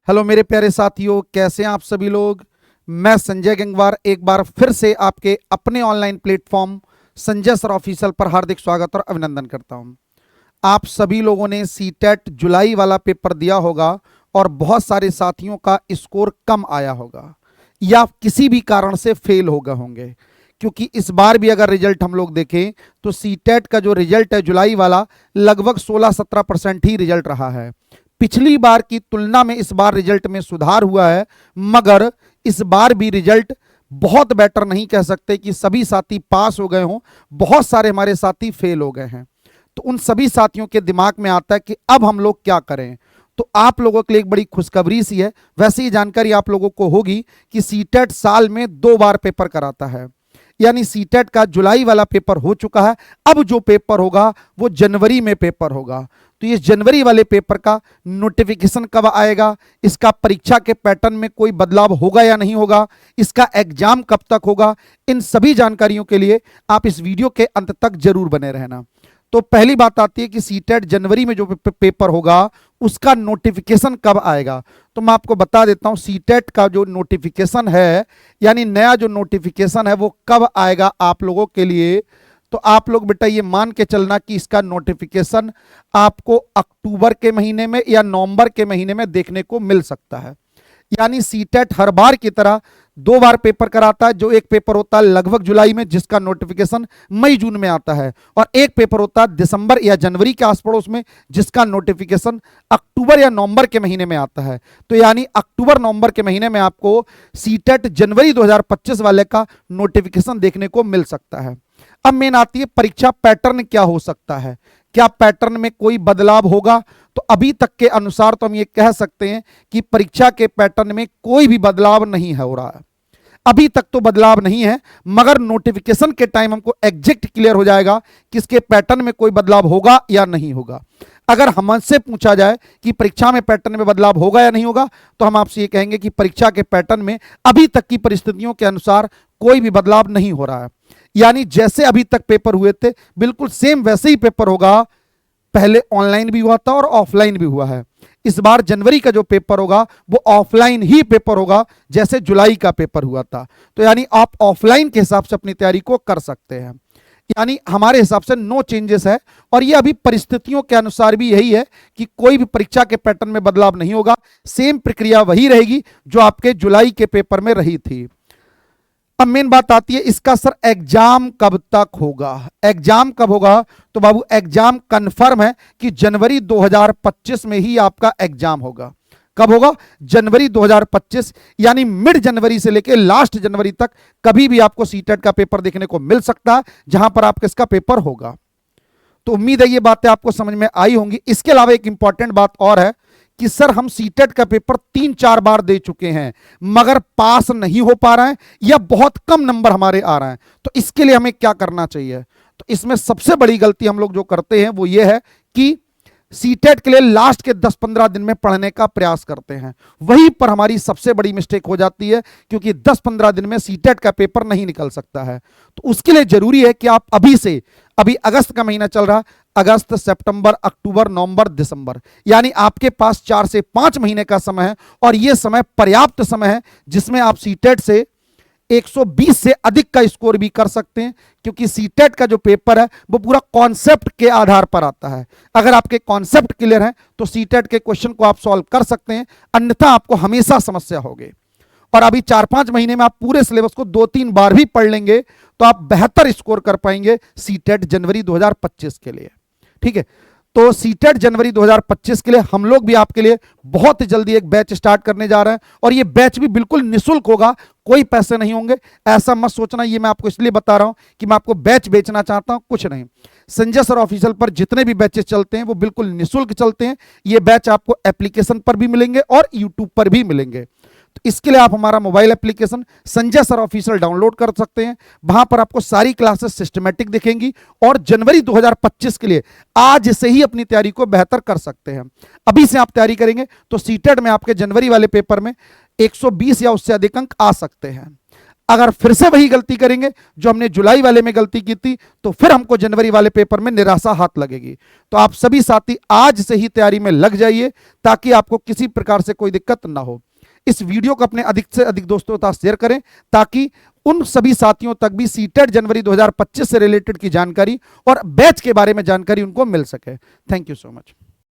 Hello मेरे प्यारे साथियों, कैसे हैं आप सभी लोग। मैं संजय गंगवार एक बार फिर से आपके अपने online platform Sanjay sir official पर हार्दिक स्वागत और अभिनंदन करता हूं। आप सभी लोगों ने सीटेट जुलाई वाला पेपर दिया होगा और बहुत सारे साथियों का स्कोर कम आया होगा या किसी भी कारण से फेल हो गए होंगे, क्योंकि इस बार भी अगर रिजल्ट हम लोग देखें तो सीटेट का जो रिजल्ट है जुलाई वाला लगभग 16-17% ही रिजल्ट रहा है। पिछली बार की तुलना में इस बार रिजल्ट में सुधार हुआ है, मगर इस बार भी रिजल्ट बहुत बेटर नहीं कह सकते कि सभी साथी पास हो गए हों। बहुत सारे हमारे साथी फेल हो गए हैं। तो उन सभी साथियों के दिमाग में आता है कि अब हम लोग क्या करें। तो आप लोगों के लिए एक बड़ी खुशखबरी सी है। वैसे ही जानकारी आप लोगों को होगी कि सीटेट साल में 2 बार पेपर कराता है, यानी सीटेट का जुलाई वाला पेपर हो चुका है। अब जो पेपर होगा वो जनवरी में पेपर होगा। तो ये जनवरी वाले पेपर का नोटिफिकेशन कब आएगा, इसका परीक्षा के पैटर्न में कोई बदलाव होगा या नहीं होगा, इसका एग्जाम कब तक होगा, इन सभी जानकारियों के लिए आप इस वीडियो के अंत तक जरूर बने रहना। तो पहली बात आती है कि सीटेट जनवरी में जो पेपर होगा उसका नोटिफिकेशन कब आएगा। तो मैं आपको बता देता हूं सीटेट का जो नोटिफिकेशन है, यानी नया जो नोटिफिकेशन है वो कब आएगा आप लोगों के लिए। तो आप लोग बेटा ये मान के चलना कि इसका नोटिफिकेशन आपको अक्टूबर के महीने में या नवंबर के महीने में देखने को मिल सकता है। यानी सीटेट हर बार की तरह 2 बार पेपर कराता है। जो एक पेपर होता है लगभग जुलाई में जिसका नोटिफिकेशन मई जून में आता है, और एक पेपर होता है दिसंबर या जनवरी के आस पड़ोस में जिसका नोटिफिकेशन अक्टूबर या नवंबर के महीने में आता है। तो यानी अक्टूबर नवंबर के महीने में आपको सीटेट जनवरी 2025 वाले का नोटिफिकेशन देखने को मिल सकता है। अब मेन आती है परीक्षा पैटर्न क्या हो सकता है, क्या पैटर्न में कोई बदलाव होगा। तो अभी तक के अनुसार तो हम ये कह सकते हैं कि परीक्षा के पैटर्न में कोई भी बदलाव नहीं हो रहा है। अभी तक तो बदलाव नहीं है, मगर नोटिफिकेशन के टाइम हमको एग्जैक्ट क्लियर हो जाएगा कि इसके पैटर्न में कोई बदलाव होगा या नहीं होगा। अगर हमसे पूछा जाए कि परीक्षा में पैटर्न में बदलाव होगा या नहीं होगा, तो हम आपसे ये कहेंगे कि परीक्षा के पैटर्न में अभी तक की परिस्थितियों के अनुसार कोई भी बदलाव नहीं हो रहा है। यानी जैसे अभी तक पेपर हुए थे बिल्कुल सेम वैसे ही पेपर होगा। पहले ऑनलाइन भी हुआ था और ऑफलाइन भी हुआ है। इस बार जनवरी का जो पेपर होगा वो ऑफलाइन ही पेपर होगा जैसे जुलाई का पेपर हुआ था। तो यानी आप ऑफलाइन के हिसाब से अपनी तैयारी को कर सकते हैं। यानी हमारे हिसाब से नो चेंजेस है, और ये अभी परिस्थितियों के अनुसार भी यही है कि कोई भी परीक्षा के पैटर्न में बदलाव नहीं होगा। सेम प्रक्रिया वही रहेगी जो आपके जुलाई के पेपर में रही थी। अब मेन बात आती है इसका सर एग्जाम कब तक होगा। एग्जाम कब होगा, तो बाबू एग्जाम कंफर्म है कि जनवरी 2025 में ही आपका एग्जाम होगा। कब होगा, जनवरी 2025, यानी मिड जनवरी से लेकर लास्ट जनवरी तक कभी भी आपको सीटेट का पेपर देखने को मिल सकता है जहां पर आपका इसका पेपर होगा। तो उम्मीद है ये बातें आपको समझ में आई होंगी। इसके अलावा एक इंपॉर्टेंट बात और है कि सर हम सीटेट का पेपर 3-4 बार दे चुके हैं मगर पास नहीं हो पा रहे हैं या बहुत कम नंबर हमारे आ रहे हैं, तो इसके लिए हमें क्या करना चाहिए। तो इसमें सबसे बड़ी गलती हम लोग जो करते हैं वो ये है कि सीटेट के लिए लास्ट के 10-15 दिन में पढ़ने का प्रयास करते हैं। वहीं पर हमारी सबसे बड़ी मिस्टेक हो जाती है, क्योंकि 10-15 दिन में सीटेट का पेपर नहीं निकल सकता है। तो उसके लिए जरूरी है कि आप अभी से, अभी अगस्त का महीना चल रहा, अगस्त, सितंबर, अक्टूबर, नवंबर, दिसंबर, यानी आपके पास 4 से 5 महीने का समय है, और यह समय पर्याप्त समय है जिसमें आप सीटेट से 120 से अधिक का स्कोर भी कर सकते हैं। क्योंकि सीटेट का जो पेपर है वो पूरा कॉन्सेप्ट के आधार पर आता है। अगर आपके कॉन्सेप्ट क्लियर है तो सीटेट के क्वेश्चन को आप सॉल्व कर सकते हैं, अन्यथा आपको हमेशा समस्या होगी। और अभी 4-5 महीने में आप पूरे सिलेबस को 2-3 बार भी पढ़ लेंगे तो आप बेहतर स्कोर कर पाएंगे सीटेट जनवरी 2025 के लिए। ठीक है, तो सीटेट जनवरी 2025 के लिए हम लोग भी आपके लिए बहुत जल्दी एक बैच स्टार्ट करने जा रहे हैं, और ये बैच भी बिल्कुल निःशुल्क होगा, कोई पैसे नहीं होंगे। ऐसा मत सोचना ये मैं आपको इसलिए बता रहा हूं कि मैं आपको बैच बेचना चाहता हूं, कुछ नहीं। संजय सर ऑफिशियल पर जितने भी बैचेस चलते हैं वो बिल्कुल निःशुल्क चलते हैं। ये बैच आपको एप्लीकेशन पर भी मिलेंगे और यूट्यूब पर भी मिलेंगे। तो इसके लिए आप हमारा mobile application Sanjay sir official download कर सकते हैं। वहां पर आपको सारी क्लासेस सिस्टमेटिक दिखेंगी, और जनवरी 2025 के लिए आज से ही अपनी तैयारी को बेहतर कर सकते हैं। अभी से आप तैयारी करेंगे तो सीटेट में आपके जनवरी वाले पेपर में 120 या उससे अधिक अंक आ सकते हैं। अगर फिर से वही गलती करेंगे जो हमने जुलाई वाले में गलती की थी, तो फिर हमको जनवरी वाले पेपर में निराशा हाथ लगेगी। तो आप सभी साथी आज से ही तैयारी में लग जाइए, ताकि आपको किसी प्रकार से कोई दिक्कत ना हो। इस वीडियो को अपने अधिक से अधिक दोस्तों के साथ शेयर करें, ताकि उन सभी साथियों तक भी सीटेट जनवरी 2025 से रिलेटेड की जानकारी और बैच के बारे में जानकारी उनको मिल सके। Thank you so much.